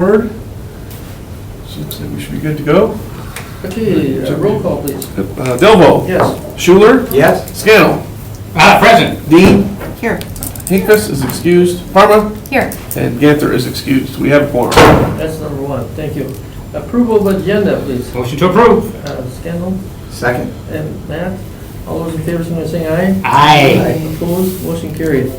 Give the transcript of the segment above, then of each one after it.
Word. So looks like we should be good to go. Okay, roll call, please. Delvo. Yes. Schuler. Yes. Scannell. Present. Dean. Here. Hinkes is excused. Parma. Here. And Ganther is excused. We have a quorum. That's number one. Thank you. Approval of agenda, please. Motion to approve. Scandal Second. and Matt. All those in favor, signify by saying aye. Aye. Opposed, motion carried.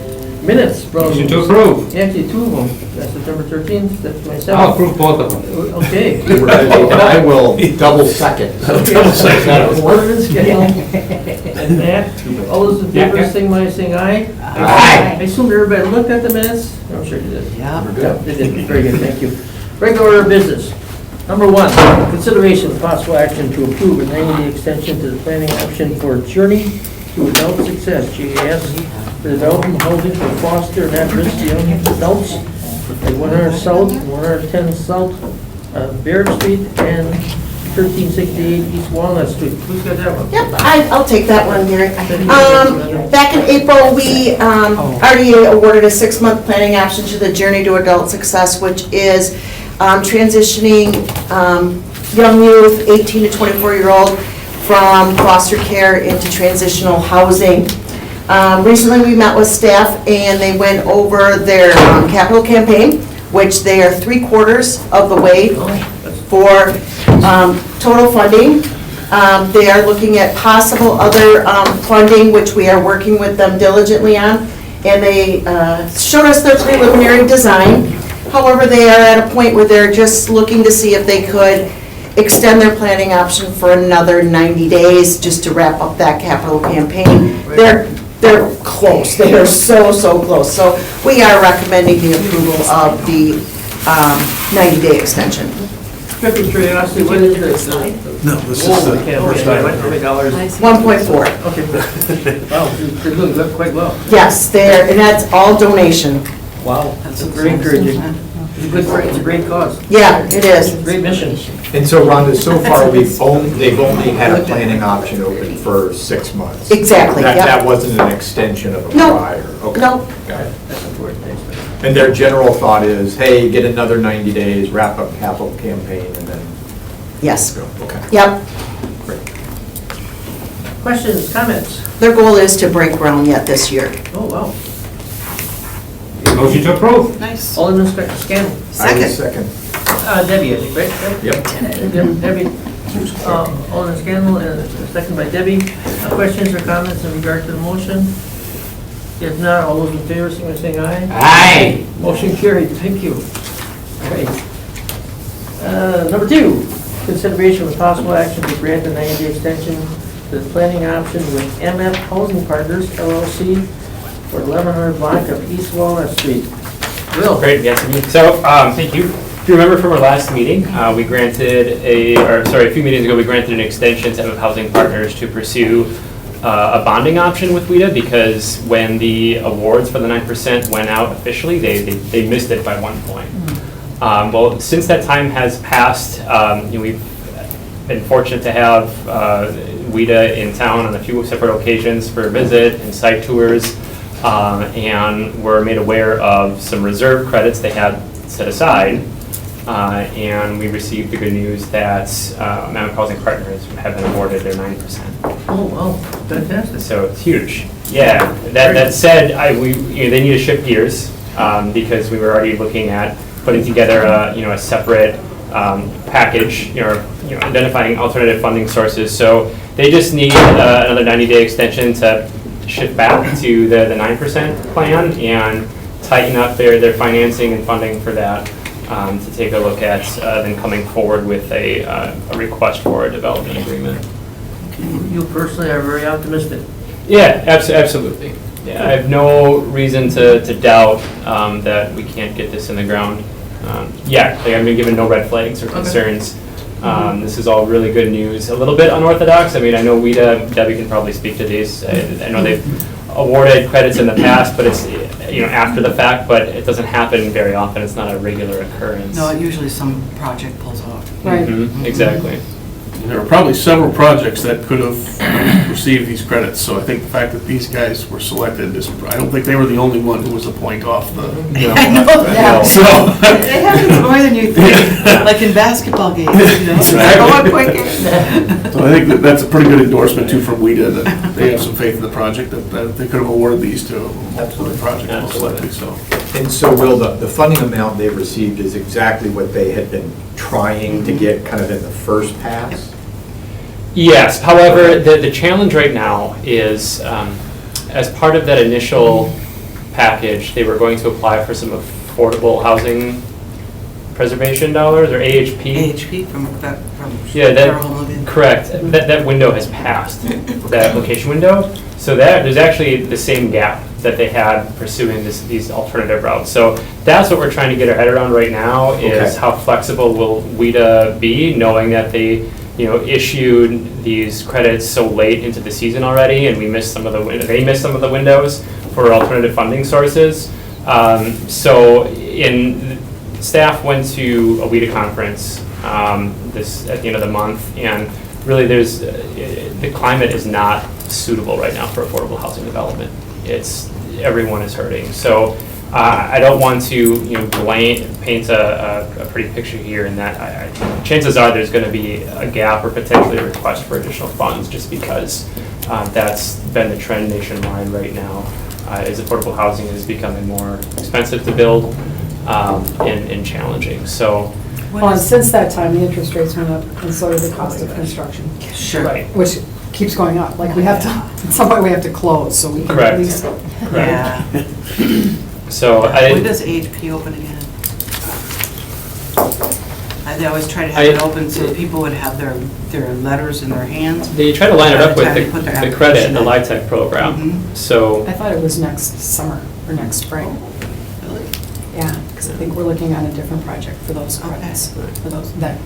Minutes from. Motion to approve. Actually, two of them. That's September 13th, that's 27th. I'll approve both of them. Okay. And I will double second. Okay. Order Scandal and Matt. All those in favor, Yeah. signify by saying aye. Aye. I assume everybody looked at the minutes? I'm sure you did. Yeah. Yeah, they did. Very good, thank you. Regular order of business. Number one, consideration of possible action to approve a 90-day extension to the planning option for Journey to Adult Success, GAS, Redevelopment Housing for foster and at-risk young adults at 100 South, 110 South, Barrett Street, and 1368 East Walnut Street. Who's got that one? Yep, I'll take that one, Gary. Back in April, we already awarded a 6-month planning option to the Journey to Adult Success, which is transitioning young youth, 18 to 24-year-old, from foster care into transitional housing. Recently, we met with staff and they went over their capital campaign, which they are 3/4 of the way for total funding. They are looking at possible other funding, which we are working with them diligently on. And they showed us their preliminary design. However, they are at a point where they're just looking to see if they could extend their planning option for another 90 days just to wrap up that capital campaign. They're close. They are so close. So we are recommending the approval of the 90-day extension. Just curiosity, what is this? No, this is the first time. How many dollars? 1.4. Okay. Wow, they're doing quite well. Yes, and that's all donation. Wow, that's very encouraging. It's a great cause. Yeah, it is. Great mission. And so Rhonda, so far, they've only had a planning option open for 6 months. Exactly, That yep. that wasn't an extension of a No, prior? Okay. no. Got it. That's important, thanks, man. And their general thought is, hey, get another 90 days, wrap up capital campaign, and then Yes. go. Okay, Yep. great. Questions, comments? Their goal is to break ground yet this year. Oh, wow. Motion to approve. Nice. Alderman Scannell. I will second. Debbie, I think, right? Yep. Debbie, Alderman Scannell, and a second by Debbie. Questions or comments in regard to the motion? If not, all those in favor, signify by saying aye. Aye. Motion carried, thank you. All right. Number two, consideration of possible action to grant a 90-day extension to the planning option with MF Housing Partners LLC for 1100 block of East Walnut Street. Bill? Great, yes. So, thank you. If you remember from our last meeting, we granted a few meetings ago, we granted an extension to MF Housing Partners to pursue a bonding option with WIDA because when the awards for the 9% went out officially, they missed it by 1 point. Well, since that time has passed, we've been fortunate to have WIDA in town on a few separate occasions for a visit and site tours, and we're made aware of some reserve credits they had set aside, and we received the good news that Mammoth Housing Partners have been awarded their 9%. Oh, wow, fantastic. So it's huge. Yeah. That said, they need to shift gears because we were already looking at putting together a separate package, identifying alternative funding sources. So they just need another 90-day extension to shift back to the 9% plan and tighten up their financing and funding for that to take a look at then coming forward with a request for a development agreement. You personally are very optimistic. Yeah, absolutely. Yeah, I have no reason to doubt that we can't get this in the ground. I've been given no red flags or concerns. This is all really good news. A little bit unorthodox. I mean, I know Debbie can probably speak to these. I know they've awarded credits in the past, but it's after the fact. But it doesn't happen very often. It's not a regular occurrence. No, usually some project pulls off. Right. Exactly. there were probably several projects that could have received these credits, so I think the fact that these guys were selected is, I don't think they were the only one who was a point off the, I know that. so. It happens more than you think, like in basketball games, you know? Exactly. Go on, quick game. So I think that's a pretty good endorsement too from WIDA, that they have some faith in the project, that they could have awarded these to multiple projects most likely, so. And so, Will, the funding amount they received is exactly what they had been trying to get kind of in the first pass? Yes, however, the challenge right now is, as part of that initial package, they were going to apply for some affordable housing preservation dollars, or AHP. AHP from Yeah, Federal Home Loan. correct. That window has passed, the application window. So there's actually the same gap that they had pursuing these alternative routes. So that's what we're trying to get our head around right now, is Okay. how flexible will WIDA be, knowing that they, issued these credits so late into the season already, and they missed some of the windows for alternative funding sources. Staff went to a WIDA conference at the end of the month, and really the climate is not suitable right now for affordable housing development. Everyone is hurting. So I don't want to paint a pretty picture here, in that chances are there's going to be a gap or potentially a request for additional funds, just because that's been the trend nationwide right now, is affordable housing is becoming more expensive to build and challenging. So. Well, and since that time, the interest rates went up, and so did the cost of construction, Sure. Right. which keeps going up. Like, we have to, at some point, we have to close, so we can Correct. at least. Yeah. So When does AHP open again? They always try to have it open so people would have their letters in their hands. they try to line it up with By the time they put their the credit and the application LIHTC program. Mhm. So. I thought it was next summer, or next spring. Really? Yeah, because I think we're looking at a different project for those credits, for that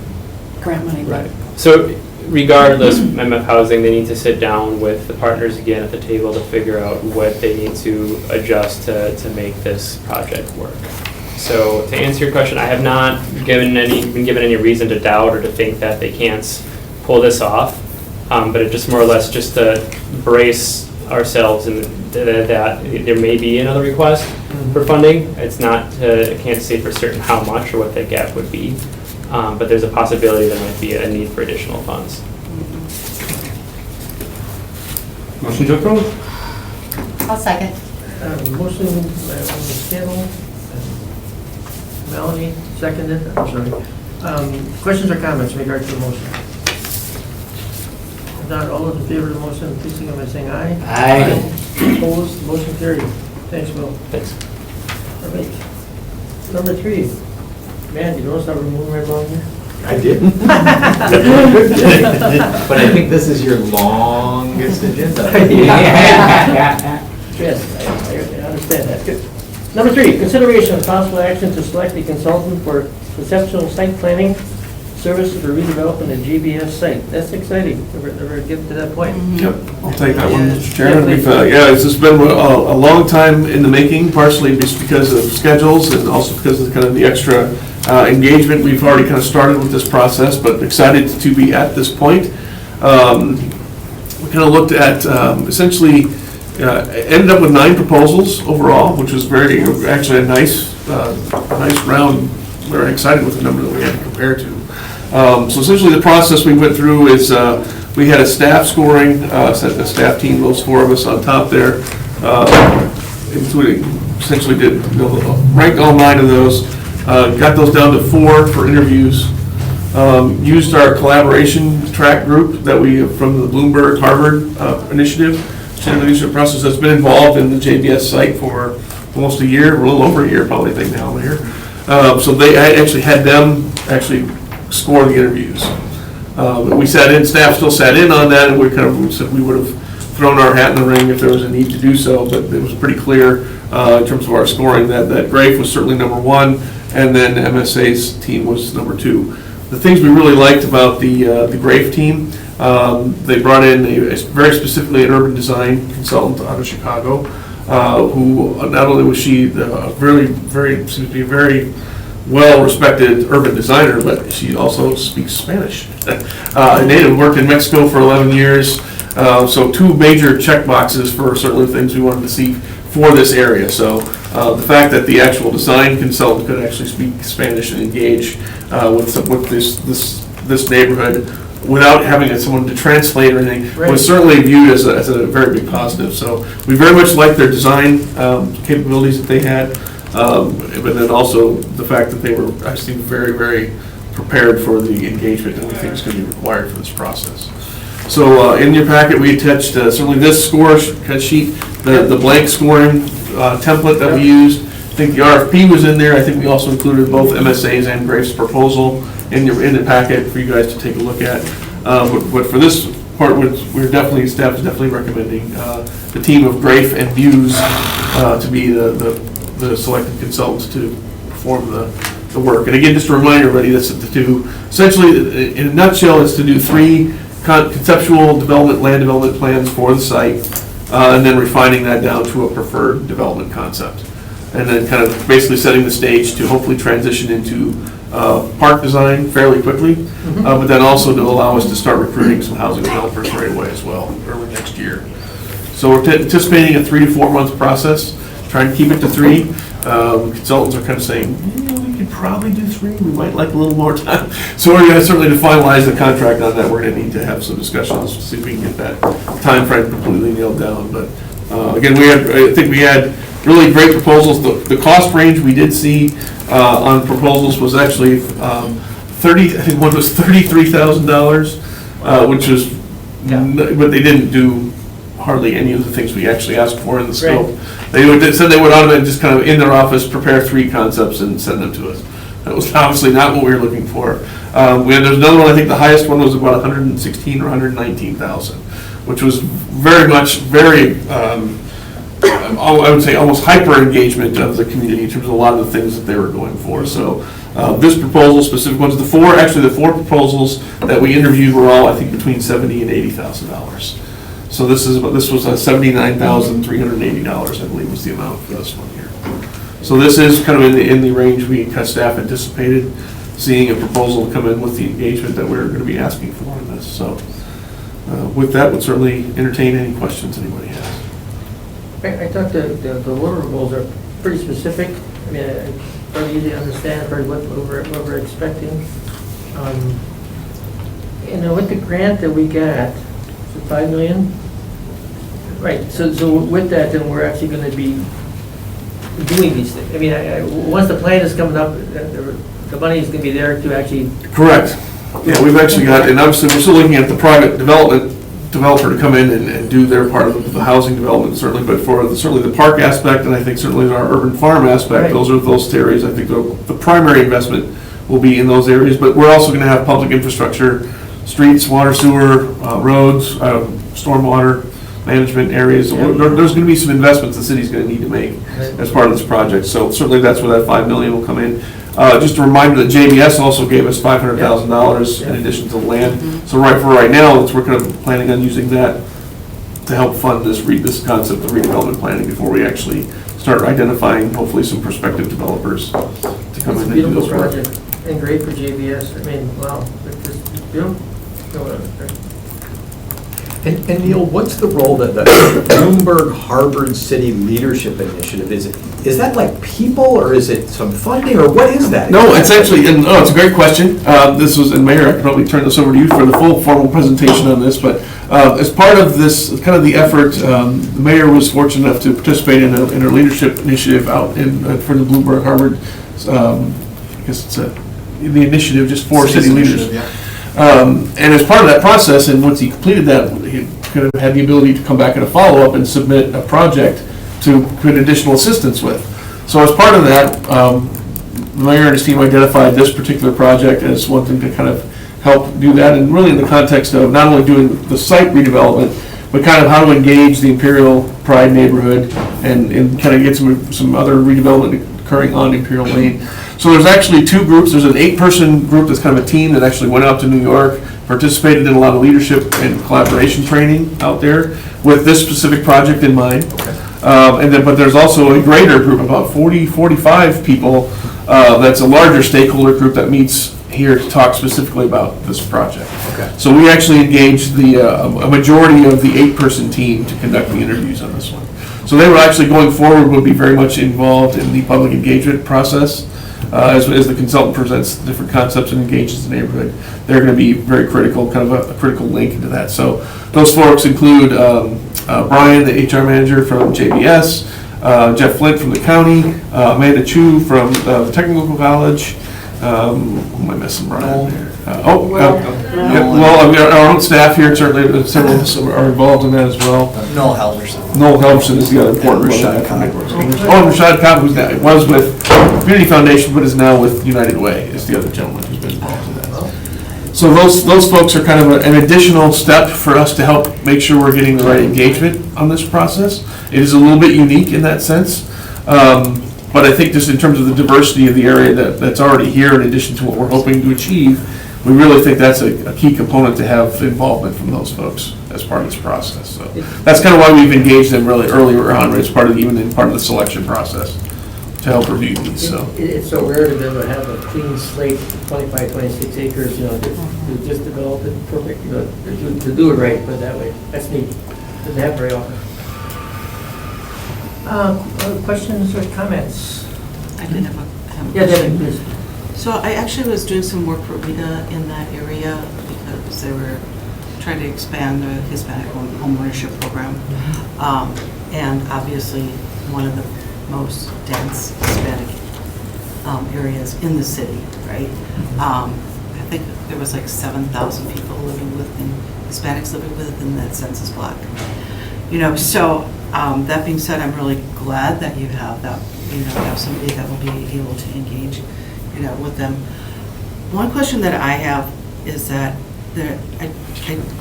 grant money. Right. So regardless, MF Housing, they need to sit down with the partners again at the table to figure out what they need to adjust to make this project work. So to answer your question, I have not been given any reason to doubt or to think that they can't pull this off. But it just more or less just to brace ourselves in that there may be another request for funding. It's not, I can't say for certain how much or what that gap would be. But there's a possibility there might be a need for additional funds. Motion to approve? I'll second. Motion by Alderman Campbell, Melanie, seconded, I'm sorry. Questions or comments in regard to the motion? If not, all those in favor of the motion, please signify by saying aye. Aye. Opposed, motion carried. Thanks, Will. Thanks. All right. Number 3. Man, you notice how we're moving right along here? I didn't. But I think this is your longest agenda. Yes, I understand that. Good. Number 3, consideration of possible action to select a consultant for conceptual site planning services for redevelopment at GBS site. That's exciting. We're getting to that point. Yep, I'll take that one, Yeah. Mr. Chairman. Yeah, We've, please. this has been a long time in the making, partially just because of schedules and also because of kind of the extra engagement. We've already kind of started with this process, but excited to be at this point. We kind of looked at, essentially, ended up with 9 proposals overall, which was actually a nice round. We were excited with the number that we had to compare to. So essentially the process we went through is we had a staff scoring, the staff team, those 4 of us on top there, including, essentially ranked all 9 of those, got those down to 4 for interviews, used our collaboration track group that we, from the Bloomberg Harvard initiative, and the research process that's been involved in the JBS site for almost a year, a little over a year probably, I think now here. So I actually had them score the interviews. We staff still sat in on that, and we said we would have thrown our hat in the ring if there was a need to do so, but it was pretty clear in terms of our scoring that Grafe was certainly number 1, and then MSA's team was number 2. The things we really liked about the Grafe team, they brought in very specifically an urban design consultant out of Chicago, who not only was she seems to be very well-respected urban designer, but she also speaks Spanish. A native, worked in Mexico for 11 years, so 2 major check boxes for certainly things we wanted to see for this area. So the fact that the actual design consultant could actually speak Spanish and engage with this neighborhood without having someone to translate or anything was certainly viewed as a very big positive. So we very much liked their design capabilities that they had, but then also the fact that they were, I think, very, very prepared for the engagement that we think is going to be required for this process. So in your packet, we attached certainly this score sheet, the blank scoring template that we used. I think the RFP was in there. I think we also included both MSA's and Grafe's proposal in the packet for you guys to take a look at. But for this part, staff is definitely recommending the team of Grafe and Views to be the selected consultants to perform the work. And again, just to remind everybody, that's to do, essentially, in a nutshell, it's to do 3 conceptual land development plans for the site, and then refining that down to a preferred development concept. And then kind of basically setting the stage to hopefully transition into park design fairly quickly, but then also to allow us to start recruiting some housing developers right away as well, early next year. So we're anticipating a 3 to 4 month process, trying to keep it to 3. Consultants are kind of saying, we could probably do 3, we might like a little more time. So we're going to certainly to finalize the contract on that, we're going to need to have some discussions to see if we can get that time frame completely nailed down. But again, I think we had really great proposals. The cost range we did see on proposals was actually I think one was $33,000, which was, but they didn't do hardly any of the things we actually asked for in the scope. Right. They said they would automatically just kind of in their office prepare 3 concepts and send them to us. That was obviously not what we were looking for. There's another one, I think the highest one was about 116 or 119,000, which was very much, I would say almost hyper engagement of the community in terms of a lot of the things that they were going for. So this proposal, specific ones, the 4 proposals that we interviewed were all, I think, between $70,000 and $80,000. So this was $79,380, I believe, was the amount for this one here. So this is kind of in the range we staff anticipated seeing a proposal come in with the engagement that we're going to be asking for in this. So with that, would certainly entertain any questions anybody has. I thought the deliverables are pretty specific. I mean, it's pretty easy to understand, probably what we're expecting. With the grant that we got, so $5 million? Right, so with that, then we're actually going to be doing these things. I mean, once the plan is coming up, the money is going to be there to actually... Correct. Yeah, we've actually got, and obviously we're still looking at the private developer to come in and do their part of the housing development, certainly, but for certainly the park aspect, and I think certainly our urban farm aspect, Right. those are those areas. I think the primary investment will be in those areas, but we're also going to have public infrastructure, streets, water, sewer, roads, stormwater management areas. So there's going to be some investments the city's going to need to make as part of this project. So certainly that's where that $5 million will come in. Just a reminder that JBS also gave us $500,000 in addition to land. So right now, we're kind of planning on using that to help fund this concept of redevelopment planning before we actually start identifying hopefully some prospective developers to come in and do this work. It's a beautiful project and great for JBS. I mean, wow, it's just beautiful. And Neil, what's the role that the Bloomberg Harvard City Leadership Initiative is? Is that like people, or is it some funding, or what is that? No, it's actually, it's a great question. This was, and Mayor, I could probably turn this over to you for the full formal presentation on this, but as part of this, kind of the effort, the mayor was fortunate enough to participate in a leadership initiative out for the Bloomberg Harvard, I guess it's the initiative just for city leaders. And as part of that process, and once he completed that, he kind of had the ability to come back in a follow-up and submit a project to get additional assistance with. So as part of that, the mayor and his team identified this particular project as one thing to kind of help do that, and really in the context of not only doing the site redevelopment, but kind of how to engage the Imperial Pride neighborhood and kind of get some other redevelopment occurring on Imperial Lane. So there's actually 2 groups. There's an 8-person group that's kind of a team that actually went out to New York, participated in a lot of leadership and collaboration training out there with this specific project in mind. But there's also a greater group, about 45 people that's a larger stakeholder group that meets here to talk specifically about this project. Okay. So we actually engaged a majority of the 8-person team to conduct the interviews on this one. So they were actually, going forward, would be very much involved in the public engagement process. As the consultant presents different concepts and engages the neighborhood, they're going to be very critical, kind of a critical link into that. So those folks include Brian, the HR manager from JBS, Jeff Flint from the county, Amanda Chu from the technical college. Who am I missing, Brian? Well, I mean, our own staff here, certainly several of us are involved in that as well. Noel Halverson. Noel Helverson is the other important one. Rashad Khan. Rashad Khan, who's now, was with Community Foundation, but is now with United Way, is the other gentleman who's been involved in that. So those folks are kind of an additional step for us to help make sure we're getting the right engagement on this process. It is a little bit unique in that sense. But I think just in terms of the diversity of the area that's already here, in addition to what we're hoping to achieve, we really think that's a key component to have involvement from those folks as part of this process. So that's kind of why we've engaged them really earlier on, as part of the selection process to help review these. So It's so rare to be able to have a clean slate, 25, 26 acres, to just develop it perfect, to do it right, but that way, that's neat. Doesn't happen very often. Other questions or comments? I did have a Yeah, Debbie, please. So I actually was doing some work for Rita in that area because they were trying to expand the Hispanic home ownership program. And obviously, one of the most dense Hispanic areas in the city, right? I think there was like 7,000 people living within, Hispanics living within that census block. So that being said, I'm really glad that you have that, you have somebody that will be able to engage, with them. One question that I have is that I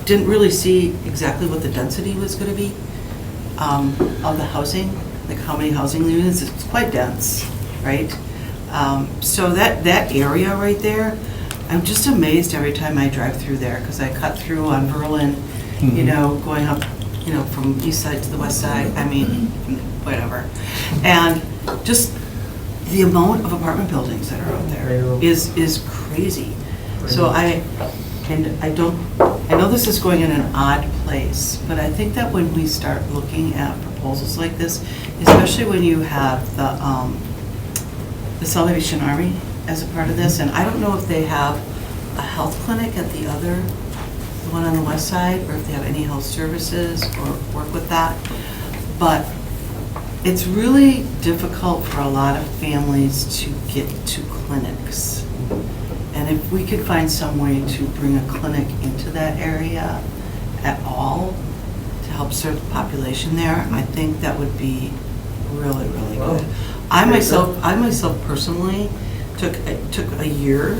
didn't really see exactly what the density was going to be of the housing, like how many housing units. It's quite dense, right? So that area right there, I'm just amazed every time I drive through there, because I cut through on Berlin, going up, from east side to the west side, whatever. And just the amount of apartment buildings that are out there is crazy. So I know this is going in an odd place, but I think that when we start looking at proposals like this, especially when you have the Salvation Army as a part of this, and I don't know if they have a health clinic at the one on the west side, or if they have any health services or work with that, but it's really difficult for a lot of families to get to clinics. And if we could find some way to bring a clinic into that area at all to help serve the population there, I think that would be really, really good. I myself personally took a year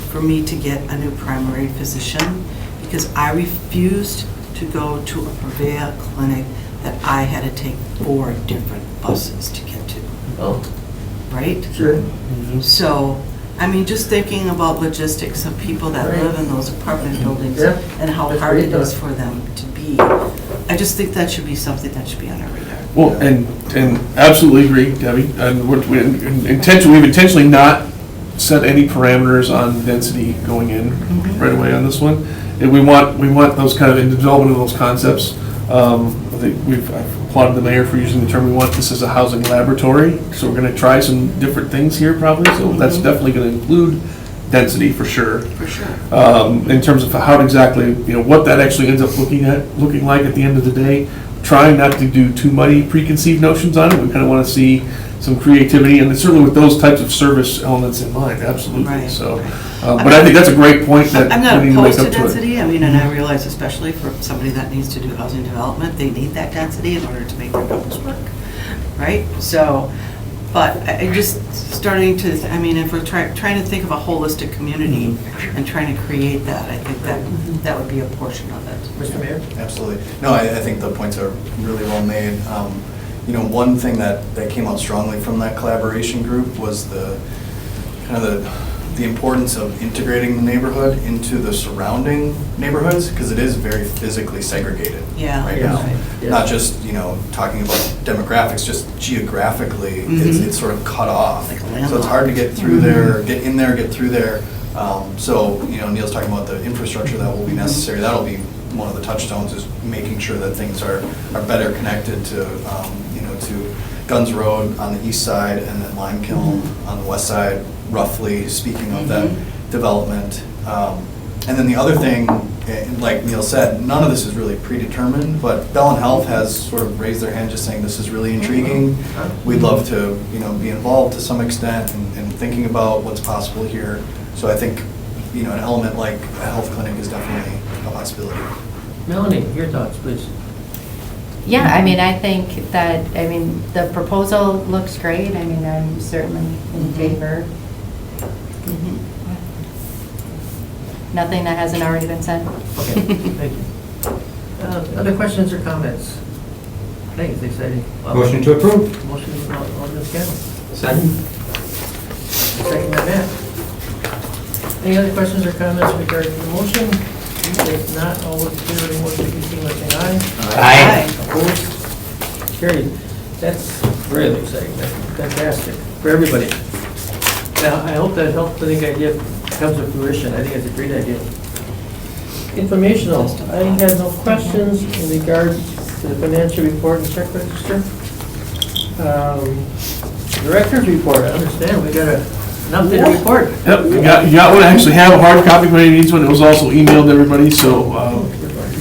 for me to get a new primary physician, because I refused to go to a Prevea clinic that I had to take 4 different buses to get to. Oh, right? sure. So, just thinking about logistics of people that live in those apartment buildings and how hard it is for them to be. I just think that should be something that should be on our radar. Well, and absolutely agree, Debbie. And we've intentionally not set any parameters on density going in right away on this one. And we want those kind of, in development of those concepts. I've applauded the mayor for using the term, we want this as a housing laboratory. So we're going to try some different things here probably. So that's definitely going to include density for sure. For sure. In terms of how exactly, what that actually ends up looking like at the end of the day. Trying not to do too many preconceived notions on it. We kind of want to see some creativity, and certainly with those types of service elements in mind, absolutely. Right. So, but I think that's a great point that I'm not we need to make opposed up to to it. density, and I realize especially for somebody that needs to do housing development, they need that density in order to make their numbers work, right? So, but I just starting to, if we're trying to think of a holistic community and trying to create that, I think that would be a portion of it. Mr. Mayor? Absolutely. No, I think the points are really well made. One thing that came out strongly from that collaboration group was the the importance of integrating the neighborhood into the surrounding neighborhoods, because it is very physically segregated Yeah. right Yes, now. yes. Not just, talking about demographics, just geographically, it's sort of cut off. Like a So it's hard to get through there, get in there, get through there. So, Neil's talking about the infrastructure that will be necessary. That'll be one of the touchstones, is making sure that things are better connected to, to Guns Road on the east side, and then Lime Kiln on the west side, roughly speaking of that development. And then the other thing, like Neil said, none of this is really predetermined, but Bell and Health has sort of raised their hand, just saying this is really intriguing. We'd love to, be involved to some extent in thinking about what's possible here. So I think, an element like a health clinic is definitely a possibility. Melanie, your thoughts, please. Yeah, I think that, the proposal looks great. I'm certainly in favor. Nothing that hasn't already been said. Okay, thank you. Other questions or comments? I think it's exciting. Motion to approve. Motion from Alderman Scannell. Second. Second by Matt. Any other questions or comments regarding the motion? If not, all those in favor of the motion, please signify by saying aye. Aye. Opposed? Carried. That's really exciting. That's fantastic for everybody. Now, I hope that health clinic idea comes to fruition. I think it's a great idea. Informational. I had no questions in regard to the financial report and check register. Director's report, I understand. We got an updated report. Yep, you got one. I actually have a hard copy if anybody needs one. It was also emailed to everybody, so,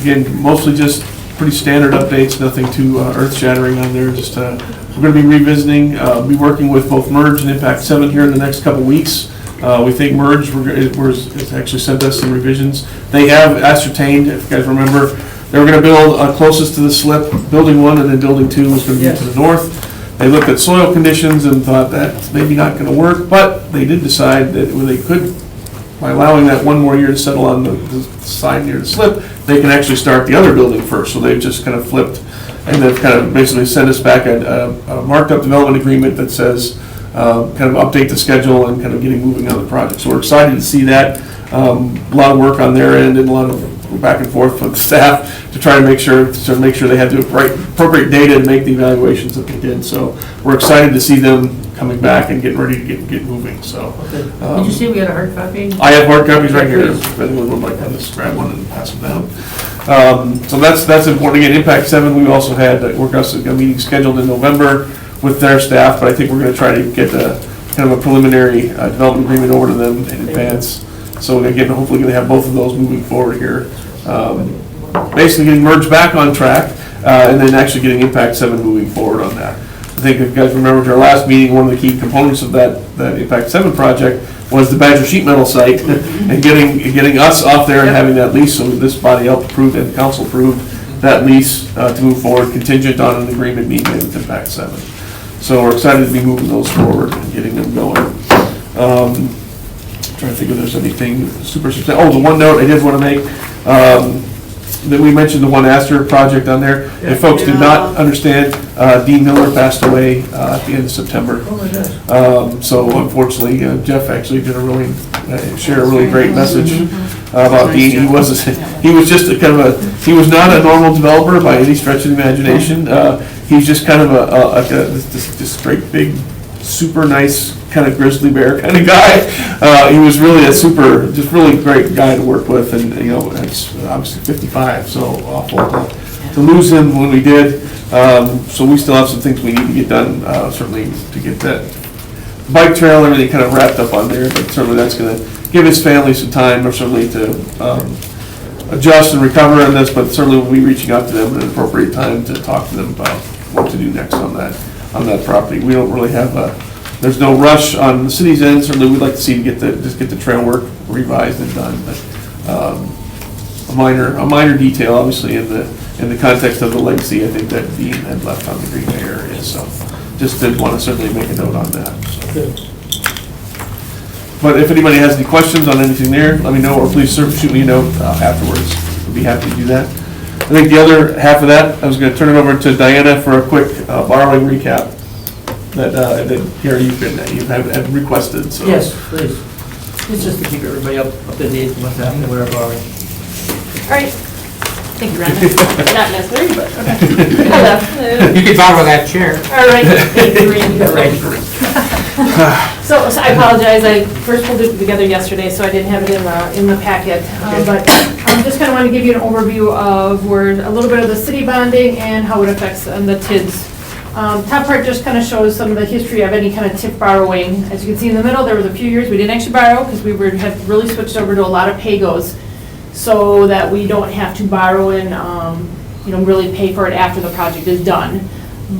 again, mostly just pretty standard updates, nothing too earth-shattering on there. Just, we're gonna be revisiting, be working with both Merge and Impact 7 here in the next couple weeks. We think Merge has actually sent us some revisions. They have ascertained, if you guys remember, they were gonna build closest to the slip, building 1, and then building 2 was gonna be to the north. They looked at soil conditions and thought that's maybe not gonna work, but they did decide that they could, by allowing that one more year to settle on the side near the slip, they can actually start the other building first. So they've just kind of flipped, and they've kind of basically sent us back a marked up development agreement that says, kind of update the schedule and kind of getting moving on the project. So we're excited to see that. A lot of work on their end and a lot of back and forth with the staff to try to make sure they had the appropriate data to make the evaluations that they did. So we're excited to see them coming back and getting ready to get moving. So Okay. Did you see we had a hard copy? I have hard copies right here. If anyone would like to just grab one and pass them down. So that's important. Again, Impact 7, we also had a meeting scheduled in November with their staff, but I think we're going to try to get kind of a preliminary development agreement over to them in advance. So again, hopefully going to have both of those moving forward here. Basically getting Merge back on track, and then actually getting Impact 7 moving forward on that. I think if you guys remember at our last meeting, one of the key components of that Impact 7 project was the Badger Sheet Metal site, and getting us off there and having that lease, so this body helped approve and council approved that lease to move forward, contingent on an agreement being made with Impact 7. So we're excited to be moving those forward and getting them going. Trying to think if there's anything super substantial. Oh, the one note I did want to make, that we mentioned the One Astor project on there. If folks did not understand, Dean Miller passed away at the end of September. Oh my gosh. So unfortunately, Jeff actually did share a really great message about Dean. He was just he was not a normal developer by any stretch of the imagination. He's just kind of this great big, super nice kind of grizzly bear kind of guy. He was really just really great guy to work with, and it's obviously 55, so awful to lose him when we did. So we still have some things we need to get done, certainly to get that bike trail, everything kind of wrapped up on there, but certainly that's going to give his family some time, or certainly to adjust and recover on this, but certainly we'll be reaching out to them at an appropriate time to talk to them about what to do next on that property. We don't really have there's no rush on the city's end. Certainly we'd like to see get the trail work revised and done, but a minor detail, obviously, in the context of the legacy I think that Dean had left on the Green Bay area. So just did want to certainly make a note on that. So. Good. But if anybody has any questions on anything there, let me know, or please shoot me a note afterwards. We'd be happy to do that. I think the other half of that, I was going to turn it over to Diana for a quick borrowing recap that Gary, you had requested. So. Yes, please. It's just to keep everybody up to date with what's happening with our borrowing. All right. Thank you, Rhonda. Not necessary, but okay. Hello. You can borrow that chair. All right. Thank you, Randy. So I apologize. I first pulled it together yesterday, so I didn't have it in the packet. But I just kind of want to give you an overview of where a little bit of the city bonding and how it affects the TIDs. Top part just kind of shows some of the history of any kind of TIF borrowing. As you can see in the middle, there was a few years we didn't actually borrow because we have really switched over to a lot of pay-goes so that we don't have to borrow and really pay for it after the project is done.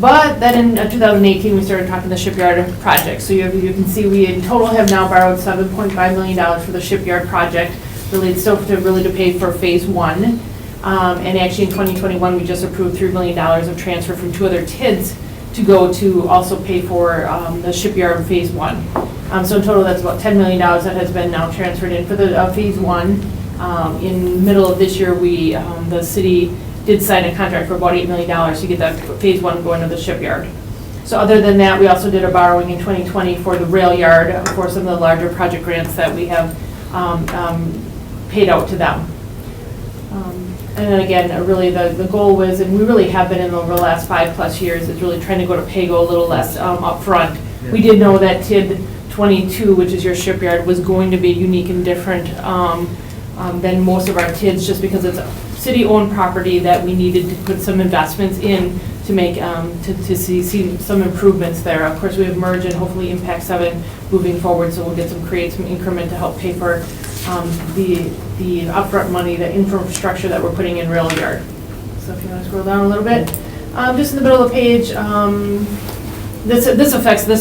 But then in 2018, we started talking the shipyard project. So you can see we in total have now borrowed $7.5 million for the shipyard project. Really, it's still to pay for phase one. And actually in 2021, we just approved $3 million of transfer from two other TIDs to go to also pay for the shipyard phase one. So in total, that's about $10 million that has been now transferred in for the phase one. In middle of this year, the city did sign a contract for about $8 million to get that phase one going to the shipyard. So other than that, we also did a borrowing in 2020 for the rail yard for some of the larger project grants that we have paid out to them. And then again, really the goal was, and we really have been in over the last 5+ years, is really trying to go to pay-go a little less upfront. Yeah. We did know that TID 22, which is your shipyard, was going to be unique and different than most of our TIDs, just because it's a city-owned property that we needed to put some investments in to make to see some improvements there. Of course, we have merged and hopefully Impact 7 moving forward, so we'll create some increment to help pay for the upfront money, the infrastructure that we're putting in rail yard. So if you want to scroll down a little bit, just in the middle of the page, this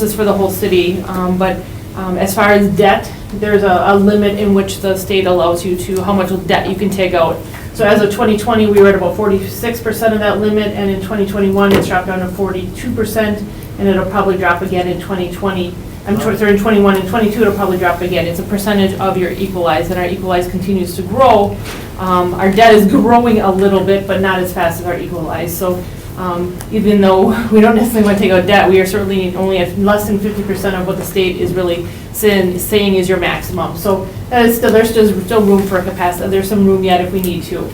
is for the whole city, but as far as debt, there's a limit in which the state allows you to, how much debt you can take out. So as of 2020, we were at about 46% of that limit, and in 2021, it's dropped down to 42%, and it'll probably drop again in 2020. In 21 and 22, it'll probably drop again. It's a percentage of your equalize, and our equalize continues to grow. Our debt is growing a little bit, but not as fast as our equalize. So even though we don't necessarily want to take out debt, we are certainly only at less than 50% of what the state is really saying is your maximum. So that is there's still room for capacity. There's some room yet if we need to.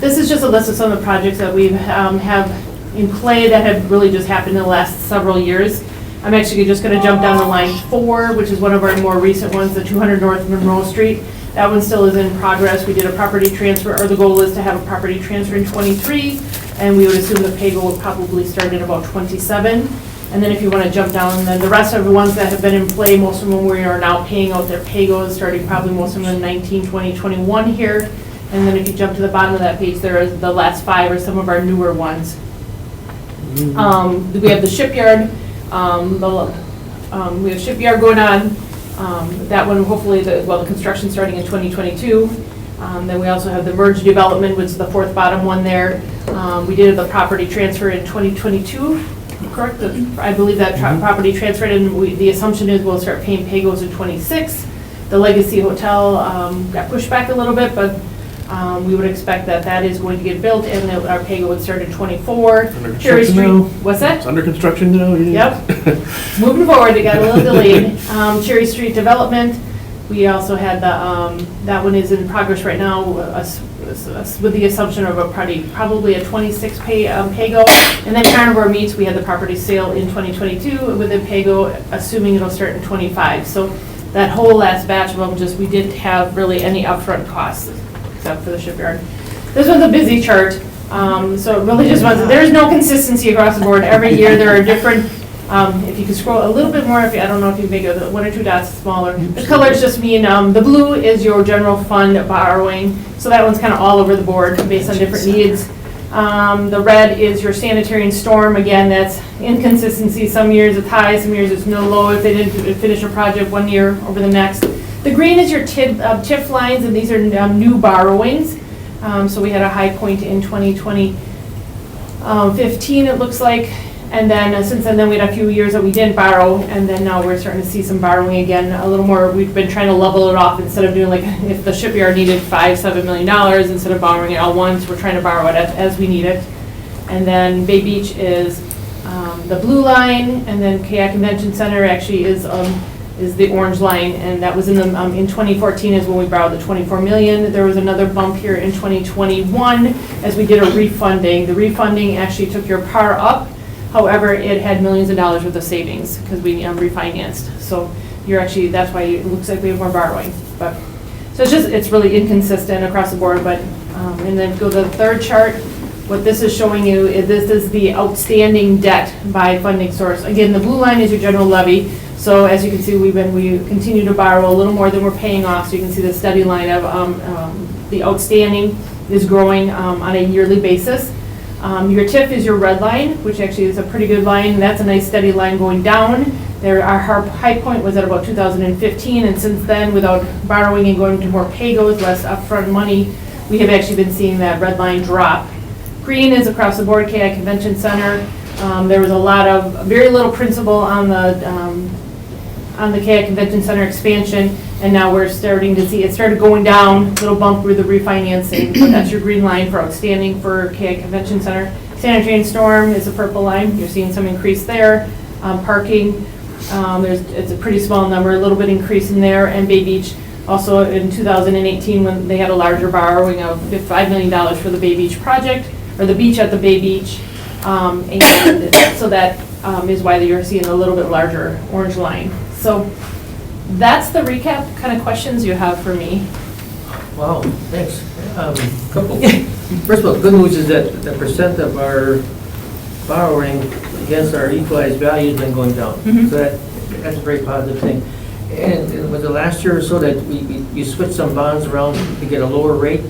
This is just a list of some of the projects that we have in play that have really just happened in the last several years. I'm actually just going to jump down to line 4, which is one of our more recent ones, the 200 North Monroe Street. That one still is in progress. We did a property transfer, or the goal is to have a property transfer in 23, and we would assume the pay-go would probably start in about 27. And then if you want to jump down, then the rest of the ones that have been in play, most of them we are now paying out their pay-goes, starting probably most of them in 19, 20, 21 here. And then if you jump to the bottom of that page, there is the last 5 are some of our newer ones. We have the shipyard. We have shipyard going on. That one, hopefully, the construction starting in 2022. Then we also have the merge development, which is the 4th bottom one there. We did the property transfer in 2022, correct? I believe that property transferred, and the assumption is we'll start paying pay-goes in 26. The Legacy Hotel got pushed back a little bit, but we would expect that is going to get built, and that our pay-go would start in 24. Cherry Street, now. What's that? It's under construction now. Yep. It's moving forward. It got a little delayed. Cherry Street development. We also had that one is in progress right now with the assumption of probably a 26 pay-go. And then Carnivore Meats, we had the property sale in 2022 with a pay-go, assuming it'll start in 25. So that whole last batch of them, we didn't have really any upfront costs except for the shipyard. This was a busy chart. So it really just wasn't, there's no consistency across the board. Every year there are different, if you could scroll a little bit more, I don't know if you make it 1 or 2 dots smaller. The colors just mean, the blue is your general fund borrowing. So that one's kind of all over the board based on different needs. The red is your sanitary and storm. Again, that's inconsistency. Some years it's high, some years it's no low if they didn't finish a project one year over the next. The green is your TIF lines, and these are new borrowings. So we had a high point in 2015, it looks like. And then since then we had a few years that we didn't borrow, and then now we're starting to see some borrowing again, a little more. We've been trying to level it off instead of doing like if the shipyard needed $5-7 million, instead of borrowing it all once, we're trying to borrow it as we need it. And then Bay Beach is the blue line, and then Kayak Convention Center actually is is the orange line, and that was in 2014 is when we borrowed the 24 million. There was another bump here in 2021 as we did a refunding. The refunding actually took your par up. However, it had millions of dollars worth of savings because we refinanced. So you're actually, that's why it looks like we have more borrowing. But so it's really inconsistent across the board. But and then go to the third chart. What this is showing you is this is the outstanding debt by funding source. Again, the blue line is your general levy. So as you can see, we continue to borrow a little more than we're paying off. So you can see the steady line of the outstanding is growing on a yearly basis. Your TIF is your red line, which actually is a pretty good line. That's a nice steady line going down. Our high point was at about 2015, and since then, without borrowing and going to more pay-goes, less upfront money, we have actually been seeing that red line drop. Green is across the board, KI Convention Center. There was very little principal on the KI Convention Center expansion, and now we're starting to see it started going down, little bump through the refinancing. But that's your green line for outstanding for KI Convention Center. Sanitary and storm is a purple line. You're seeing some increase there. Parking, it's a pretty small number, a little bit increase in there. And Bay Beach, also in 2018, when they had a larger borrowing of $5 million for the Bay Beach project, or the beach at the Bay Beach. And so that is why you're seeing a little bit larger orange line. So that's the recap. Kind of questions you have for me? Wow, thanks. Couple. First of all, good news is that the percent of our borrowing against our equalized value has been going down. Mhm. So that's a very positive thing. And was it last year or so that you switched some bonds around to get a lower rate?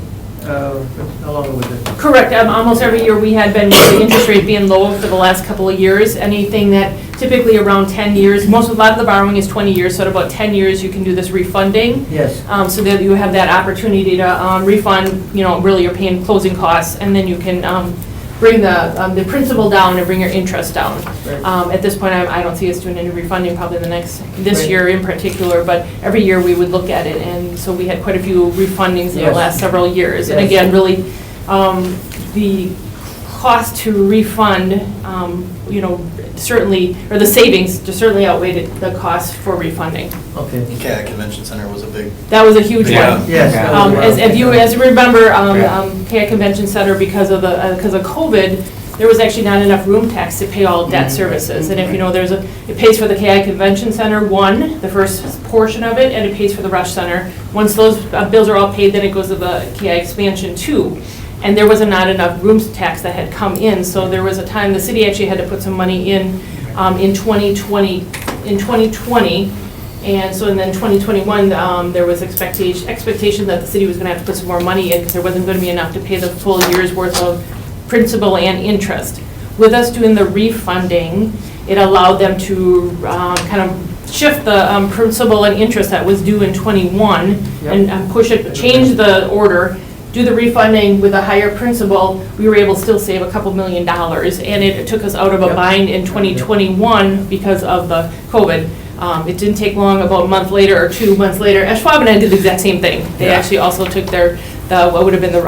How long was it? Correct. Almost every year we had been, with the interest rate being low for the last couple of years, anything that typically around 10 years, a lot of the borrowing is 20 years, so at about 10 years you can do this refunding. Yes. So that you have that opportunity to refund, really you're paying closing costs, and then you can bring the principal down and bring your interest down. Right. At this point, I don't see us doing any refunding probably this Right. year in particular, but every year we would look at it, and so we had quite a few refundings in the Yes. last several years. And Yes. again, really, the cost to refund, certainly, or the savings just certainly outweighed the cost for refunding. Okay. KI Convention Center was a big, That was a huge Yeah. one. Yes. that was around- As you remember, Yeah. KI Convention Center, because of COVID, there was actually not enough room tax to pay all debt services. And if you know, it pays for the KI Convention Center, the first portion of it, and it pays for the Rush Center. Once those bills are all paid, then it goes to the KI expansion too. And there was not enough room tax that had come in, so there was a time the city actually had to put some money in 2020, and so and then 2021, there was expectation that the city was going to have to put some more money in because there wasn't going to be enough to pay the full year's worth of principal and interest. With us doing the refunding, it allowed them to kind of shift the principal and interest that was due in 21 and change the order, do the refunding with a higher principal. We were able to still save a couple $1 million, and it took us out of a bind in 2021 because of the COVID. It didn't take long, about a month later or 2 months later, Schwab and I did the exact same thing. They actually also took what would have been the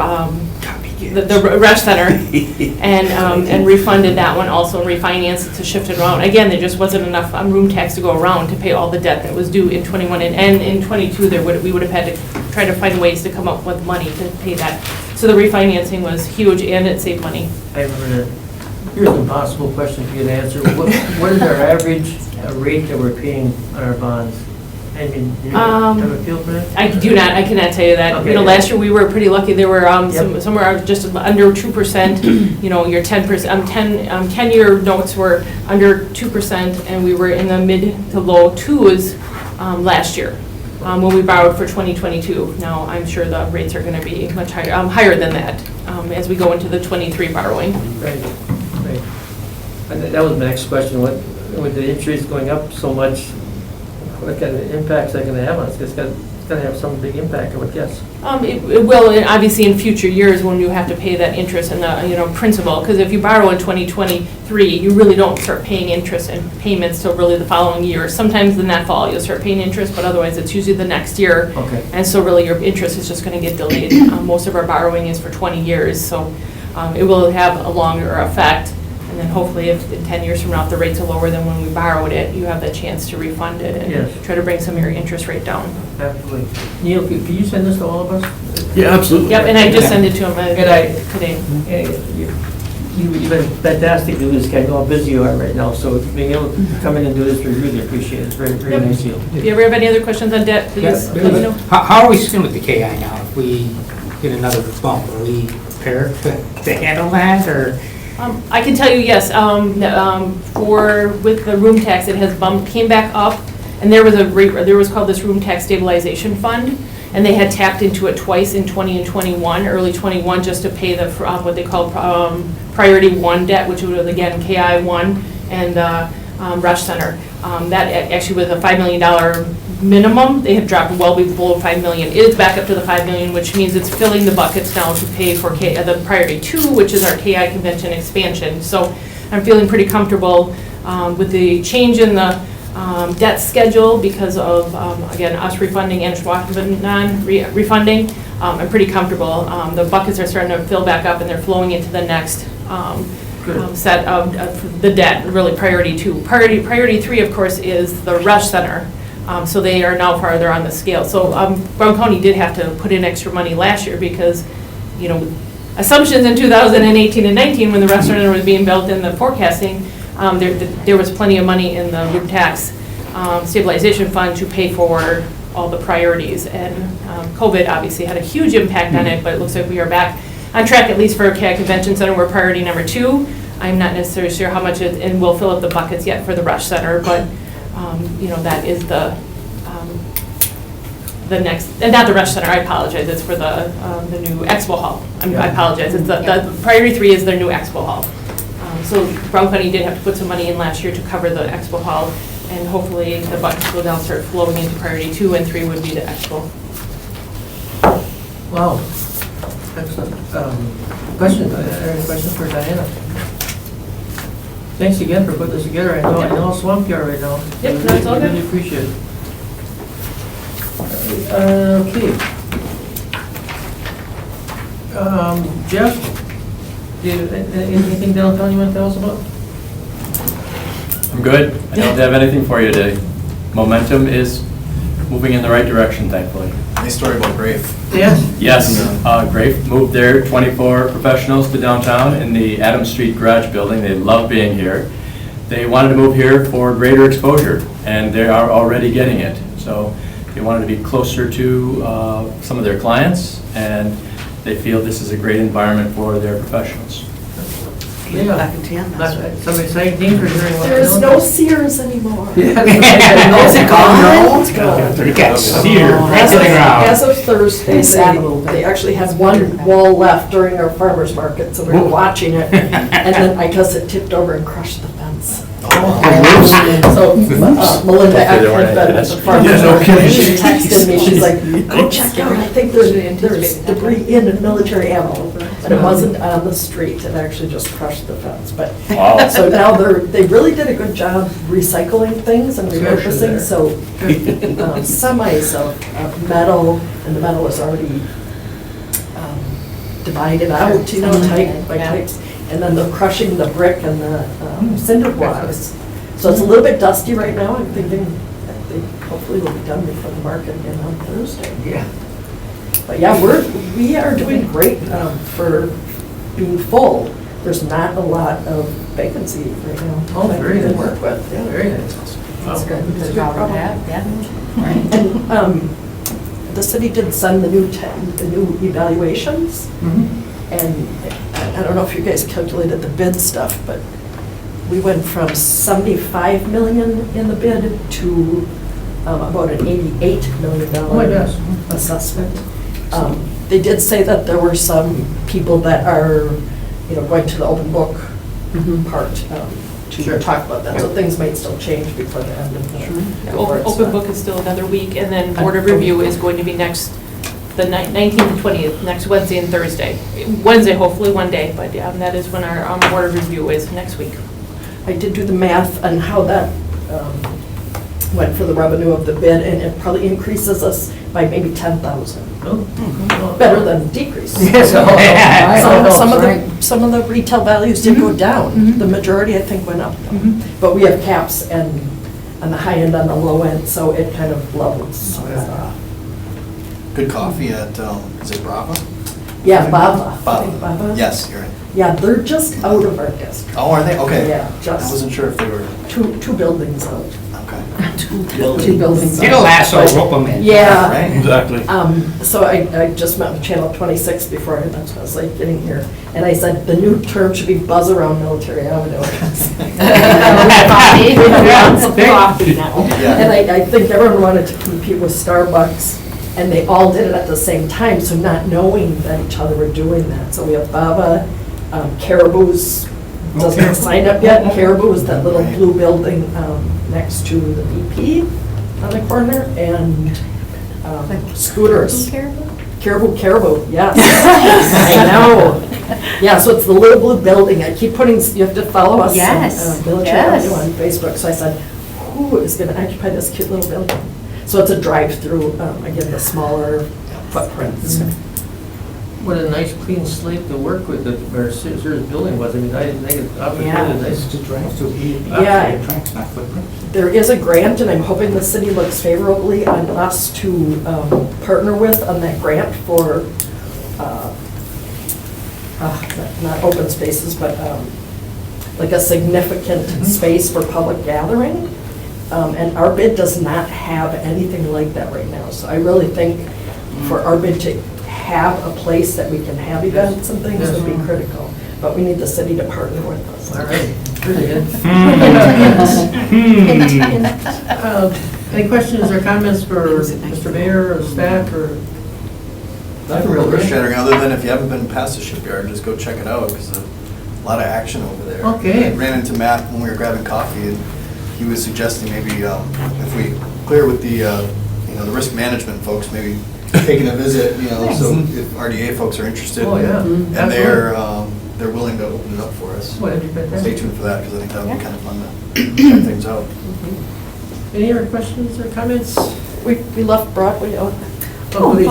Rush Center and refunded that one also, refinanced it to shift it around. Again, there just wasn't enough room tax to go around to pay all the debt that was due in 21, and in 22 we would have had to try to find ways to come up with money to pay that. So the refinancing was huge, and it saved money. I remember that. Here's an impossible question for you to answer. What is our average rate that we're paying on our bonds? I mean, do you have a feel for that? I cannot tell you that. Okay. Last year we were pretty lucky. There were somewhere just under 2%. Your 10-year notes were under 2%, and we were in the mid to low 2s last year when we borrowed for 2022. Now I'm sure the rates are going to be much higher than that as we go into the 23 borrowing. Right. And that was my next question. With the interest going up so much, what kind of impacts are going to have on us? It's going to have some big impact, I would guess. It will, and obviously in future years when you have to pay that interest and the principal, because if you borrow in 2023, you really don't start paying interest and payments till really the following year. Sometimes in that fall you'll start paying interest, but otherwise it's usually the next year. Okay. And so really your interest is just going to get delayed. Most of our borrowing is for 20 years, so it will have a longer effect. And then hopefully if in 10 years from now, if the rates are lower than when we borrowed it, you have the chance to refund it Yes. and try to bring some of your interest rate down. Absolutely. Neil, can you send this to all of us? Yeah, absolutely. Yep, and I just sent it to him today. You've been fantastic to do this, I know how busy you are right now, so being able to come in and do this, we really appreciate it. It's very, very Yep. nice of you. If you ever have any other questions on debt, please Yeah. let me know. How are we sitting with the KI now? If we get another bump, are we prepared to handle that, or? I can tell you, yes, with the room tax, it has came back up, and there was called this room tax stabilization fund, and they had tapped into it twice in 20 and 21, early 21, just to pay the, what they call priority one debt, which was again KI 1 and Rush Center. That actually was a $5 million minimum. They have dropped well below $5 million. It is back up to the $5 million, which means it's filling the buckets now to pay for the priority 2, which is our KI convention expansion. So I'm feeling pretty comfortable with the change in the debt schedule because of, again, us refunding and Schwab non-refunding. I'm pretty comfortable. The buckets are starting to fill back up and they're flowing into the next set of the debt, really priority 2. Priority 3, of course, is the Rush Center. So they are now farther on the scale. So Brown County did have to put in extra money last year because, assumptions in 2018 and 19 when the Rush Center was being built in the forecasting, there was plenty of money in the room tax stabilization fund to pay for all the priorities. And COVID obviously had a huge impact on it, but it looks like we are back on track, at least for CAD Convention Center. We're priority number 2. I'm not necessarily sure how much and we'll fill up the buckets yet for the Rush Center, but that is the next, and not the Rush Center, I apologize, it's for the new Expo Hall. I apologize, it's the priority 3 is their new Expo Hall. So Brown County did have to put some money in last year to cover the Expo Hall, and hopefully the buckets will now start flowing into priority 2, and 3 would be the Expo. Wow. Excellent. Questions? Any questions for Diana? Thanks again for putting this together. I know how swamped you are right now. Yep, no, it's all I good. really appreciate it. Okay. Jeff, do you, anything downtown you want to tell us about? I'm good. I don't have anything for you today. Momentum is moving in the right direction, thankfully. Nice story about Grave. Yes? Yes, Grafe moved their 24 professionals to downtown in the Adams Street Garage Building. They love being here. They wanted to move here for greater exposure, and they are already getting it. So they wanted to be closer to some of their clients, and they feel this is a great environment for their professionals. Yeah. Back in town, that's right. Some exciting things we're hearing. There's no Sears anymore. Is it gone? It's gone. You got seared right to the ground. As of Thursday, they actually had one wall left during our farmer's market, so we were watching it. And then I guess it tipped over and crushed the fence. So Melinda had been at the farmer's market, she texted me, she's like, go check out, I think there's debris in the military ammo. But it wasn't on the street, it actually just crushed the fence. But, so now they really did a good job recycling things and repurposing, so semis of metal, and the metal is already divided out, type by types. And then they're crushing the brick and the cinder blocks. So it's a little bit dusty right now. I'm thinking that they hopefully will be done before the market again on Thursday. Yeah. But yeah, we are doing great for being full. There's not a lot of vacancy right now. Oh, that very we can nice. work with. Yeah. Very nice. That's good. It's a Good good problem to problem. have, yeah. And the city did send the new evaluations. And I don't know if you guys calculated the bid stuff, but we went from 75 million in the bid to about an $88 million Oh my gosh. assessment. They did say that there were some people that are, going to the open book part to talk about that. So things might still change before the end of the. Open book is still another week, and then board of review is going to be the 19th and 20th, next Wednesday and Thursday. Wednesday, hopefully one day, but that is when our board of review is next week. I did do the math on how that went for the revenue of the bid, and it probably increases us by maybe 10,000. Oh. Better than decrease. Yes, oh, oh, Some of the retail values did go down. The majority, I think, went up. But we have caps and on the high end, on the low end, so it kind of levels. Good coffee at, is it Brava? Yeah, Bava. I think Bava. Yes, you're right. Yeah, they're just out of our district. Oh, are they? Okay. Yeah, I just wasn't sure if they were, two buildings out. okay. Two buildings out. Get a lasso, rope them in. Yeah. Right? Exactly. So I just met with Channel 26 before I was like getting here, and I said, the new term should be Buzz Around Military Avenue. Lots of coffee now. Yeah. And I think everyone wanted to compete with Starbucks, and they all did it at the same time, so not knowing that each other were doing that. So we have Baba, Caribou's, doesn't have signed up yet. Caribou is that little blue building next to the BP on the corner, and Scooters. Caribou, yes. I know. Yeah, so it's the little blue building. I keep putting, you have to follow us Yes, on Military yes. Avenue on Facebook. So I said, who is going to occupy this cute little building? So it's a drive-through, again, the smaller footprints. What a nice clean slate to work with, where Sears building was. I mean, I think it's obviously Yeah. really nice. It's just drive through. Yeah. Tracks, not footprint. There is a grant, and I'm hoping the city looks favorably on us to partner with on that grant for, not open spaces, but like a significant space for public gathering. And our bid does not have anything like that right now. So I really think for our bid to have a place that we can have events and things would be critical. But we need the city to partner with us. All right, really good. Any questions or comments for Mr. Mayor or staff or? Nothing real earth-shattering, other than if you haven't been past the shipyard, just go check it out, because a lot of action over there. Okay. I ran into Matt when we were grabbing coffee, and he was suggesting maybe if we clear with the, the risk management folks, maybe taking a visit, so if RDA folks are interested. Oh, yeah. And they're willing to open it up for us. Well, that'd be Stay fantastic. tuned for that, because I think that would be kind of fun to check things out. Any other questions or comments? We left Broadway out. Oh, please.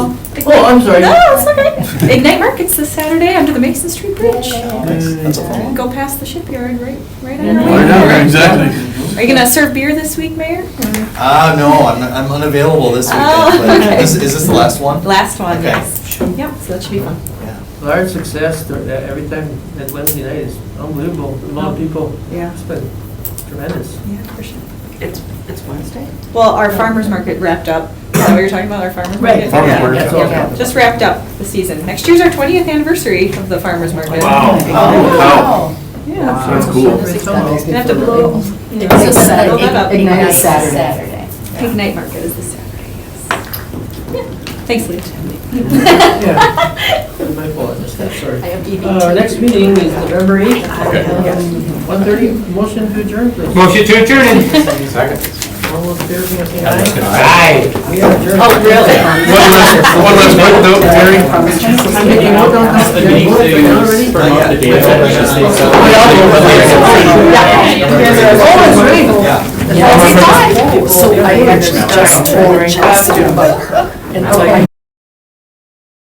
Oh, I'm sorry. No, it's okay. Ignite Market's this Saturday under the Mason Street Bridge. That's a fun one. Go past the shipyard, right on Yeah. our way. Exactly. Are you gonna serve beer this week, Mayor? No, I'm unavailable this weekend, Oh, but okay. is this the last one? Last one, Okay. yes. Yep, so that should be fun. Yeah. Large success every time that Wednesday night is unbelievable. The amount of people. Yeah. It's been tremendous. Yeah, for sure. It's Wednesday? Well, our farmer's market wrapped up. Is that what you're talking about, our farmer's market? Farmer's Yeah. market, That's Yeah. all. Just wrapped up the season. Next year's our 20th anniversary of the farmer's market. Wow. Oh. Yeah. That's cool. Gonna have to blow, It's blow a Saturday. that up. Ignite Saturday. Ignite Market is this Saturday, yes. Yeah. Thanks, Lee. Yeah. My fault, I missed that, sorry. I have EV. Our next meeting is November 8th, 1:30. Motion to adjourn, please. Motion to adjourn. Second. All those in favor, say aye. Aye. We are adjourned. Oh, really? One last quick note, Terry. Did you vote on this? Did you vote already? Promote the data. So I actually just told Justin about her, and so I